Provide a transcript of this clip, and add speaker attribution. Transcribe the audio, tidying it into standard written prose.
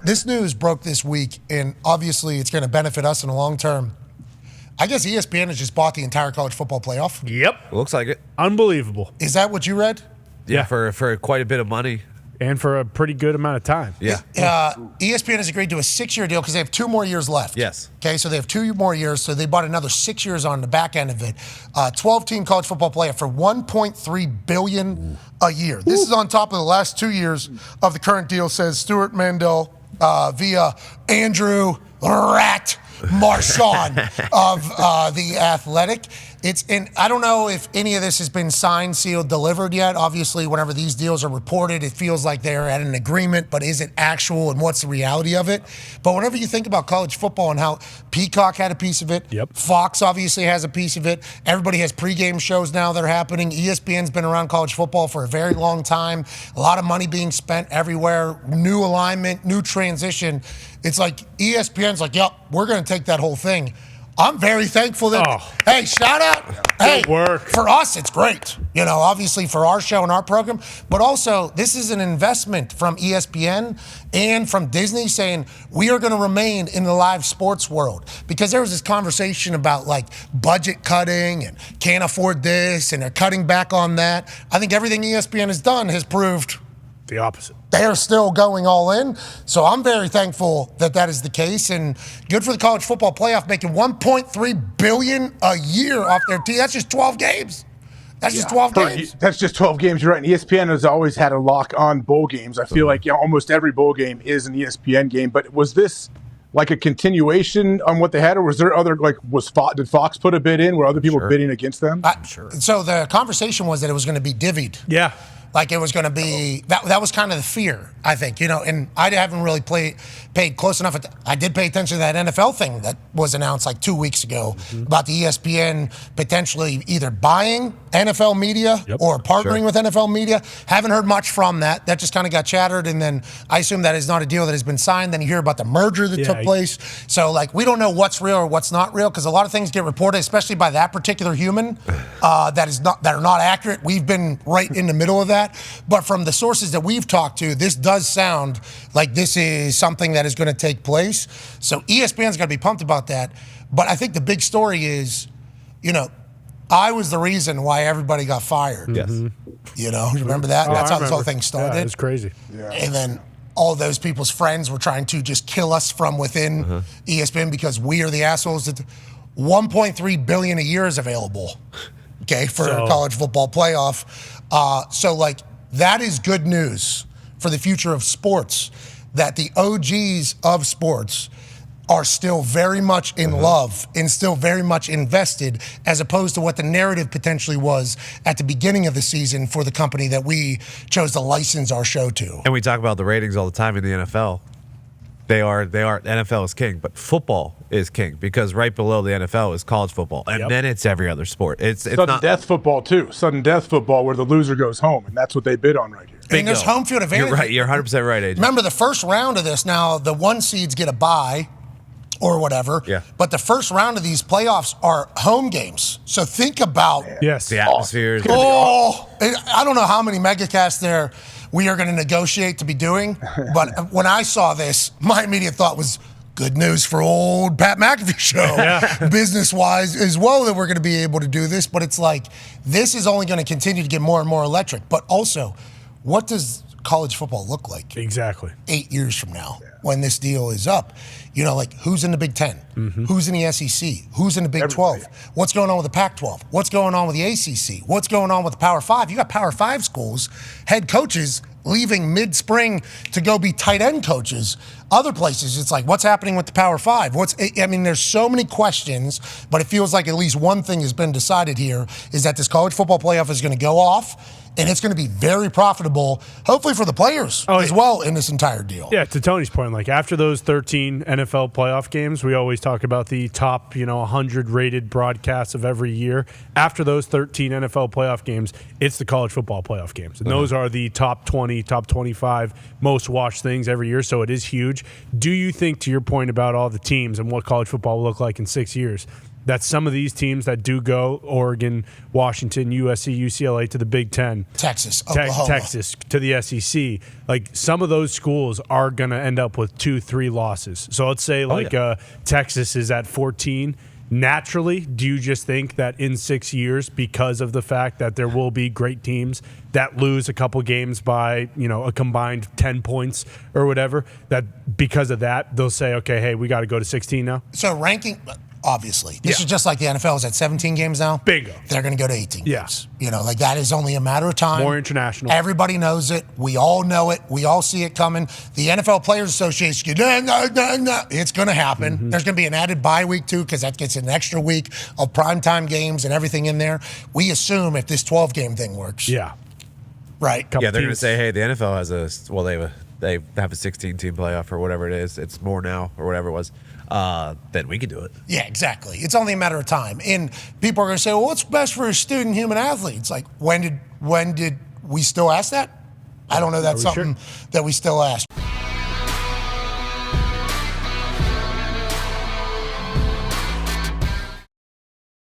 Speaker 1: This news broke this week, and obviously it's going to benefit us in the long term. I guess ESPN has just bought the entire college football playoff.
Speaker 2: Yep.
Speaker 3: Looks like it.
Speaker 2: Unbelievable.
Speaker 1: Is that what you read?
Speaker 3: Yeah, for quite a bit of money.
Speaker 2: And for a pretty good amount of time.
Speaker 3: Yeah.
Speaker 1: ESPN has agreed to a 6-year deal because they have 2 more years left.
Speaker 3: Yes.
Speaker 1: Okay, so they have 2 more years, so they bought another 6 years on the back end of it. 12-team college football playoff for $1.3 billion a year. This is on top of the last 2 years of the current deal, says Stuart Mandel via Andrew Rat Marchand of The Athletic. And I don't know if any of this has been signed, sealed, delivered yet. Obviously, whenever these deals are reported, it feels like they're at an agreement, but is it actual and what's the reality of it? But whenever you think about college football and how Peacock had a piece of it, Fox obviously has a piece of it, everybody has pregame shows now that are happening. ESPN's been around college football for a very long time. A lot of money being spent everywhere, new alignment, new transition. It's like ESPN's like, yep, we're going to take that whole thing. I'm very thankful that, hey, shout out. Hey, for us, it's great. You know, obviously for our show and our program, but also this is an investment from ESPN and from Disney saying we are going to remain in the live sports world, because there was this conversation about like budget cutting and can't afford this and they're cutting back on that. I think everything ESPN has done has proved
Speaker 2: the opposite.
Speaker 1: They're still going all in. So I'm very thankful that that is the case, and good for the college football playoff, making $1.3 billion a year off their team. That's just 12 games. That's just 12 games.
Speaker 4: That's just 12 games. You're right. And ESPN has always had a lock on bowl games. I feel like almost every bowl game is an ESPN game. But was this like a continuation on what they had, or was there other, like, did Fox put a bid in? Were other people bidding against them?
Speaker 1: Sure. So the conversation was that it was going to be divvied.
Speaker 2: Yeah.
Speaker 1: Like it was going to be, that was kind of the fear, I think, you know, and I haven't really paid close enough. I did pay attention to that NFL thing that was announced like 2 weeks ago about the ESPN potentially either buying NFL media or partnering with NFL media. Haven't heard much from that. That just kind of got chattered, and then I assume that is not a deal that has been signed. Then you hear about the merger that took place. So like we don't know what's real or what's not real, because a lot of things get reported, especially by that particular human, that are not accurate. We've been right in the middle of that. But from the sources that we've talked to, this does sound like this is something that is going to take place. So ESPN's got to be pumped about that. But I think the big story is, you know, I was the reason why everybody got fired.
Speaker 3: Yes.
Speaker 1: You know, remember that? That's how this whole thing started.
Speaker 2: Yeah, it was crazy.
Speaker 4: Yeah.
Speaker 1: And then all those people's friends were trying to just kill us from within ESPN because we are the assholes. That $1.3 billion a year is available, okay, for a college football playoff. So, like, that is good news for the future of sports, that the OGs of sports are still very much in love and still very much invested, as opposed to what the narrative potentially was at the beginning of the season for the company that we chose to license our show to.
Speaker 3: And we talk about the ratings all the time in the NFL. They are NFL is king, but football is king, because right below the NFL is college football, and then it's every other sport. It's
Speaker 4: sudden death football too. Sudden death football, where the loser goes home, and that's what they bid on right here.
Speaker 1: And there's home field advantage.
Speaker 3: You're right. You're 100% right, AJ.
Speaker 1: Remember the first round of this. Now the 1 seeds get a bye or whatever.
Speaker 3: Yeah.
Speaker 1: But the first round of these playoffs are home games. So think about
Speaker 3: the atmosphere.
Speaker 1: I don't know how many megacasts there we are going to negotiate to be doing, but when I saw this, my immediate thought was good news for old Pat McAfee Show, business-wise as well, that we're going to be able to do this. But it's like, this is only going to continue to get more and more electric. But also, what does college football look like?
Speaker 2: Exactly.
Speaker 1: 8 years from now, when this deal is up? You know, like, who's in the Big Ten? Who's in the SEC? Who's in the Big 12? What's going on with the Pac-12? What's going on with the ACC? What's going on with the Power 5? You got Power 5 schools, head coaches leaving mid-spring to go be tight end coaches. Other places, it's like, what's happening with the Power 5? There's so many questions, but it feels like at least one thing has been decided here, is that this college football playoff is going to go off, and it's going to be very profitable, hopefully for the players as well in this entire deal.
Speaker 2: Yeah, to Tony's point, like after those 13 NFL playoff games, we always talk about the top, 100 rated broadcasts of every year. After those 13 NFL playoff games, it's the college football playoff games. And those are the top 20, top 25 most watched things every year, so it is huge. Do you think, to your point about all the teams and what college football will look like in 6 years, that some of these teams that do go, Oregon, Washington, USC, UCLA to the Big Ten,
Speaker 1: Texas, Oklahoma.
Speaker 2: Texas to the SEC, like some of those schools are going to end up with 2-3 losses. So let's say Texas is at 14. Naturally, do you just think that in 6 years, because of the fact that there will be great teams that lose a couple games by, a combined 10 points or whatever, that because of that, they'll say, okay, hey, we got to go to 16 now?
Speaker 1: So ranking, obviously. This is just like the NFL is at 17 games now.
Speaker 2: Bingo.
Speaker 1: They're going to go to 18
Speaker 2: Yeah.
Speaker 1: games. That is only a matter of time.
Speaker 2: More international.
Speaker 1: Everybody knows it. We all know it. We all see it coming. The NFL Players Association, no. It's going to happen.
Speaker 2: Mm-hmm.
Speaker 1: There's going to be an added bye week, too, because that gets an extra week of primetime games and everything in there. We assume if this 12-game thing works.
Speaker 2: Yeah.
Speaker 1: Right.
Speaker 3: Yeah, they're going to say, hey, the NFL has they have a 16-team playoff or whatever it is. It's more now or whatever it was. Then we can do it.
Speaker 1: Yeah, exactly. It's only a matter of time. And people are going to say, well, what's best for a student human athlete? It's like, when did we still ask that? I don't know. That's something that we still ask.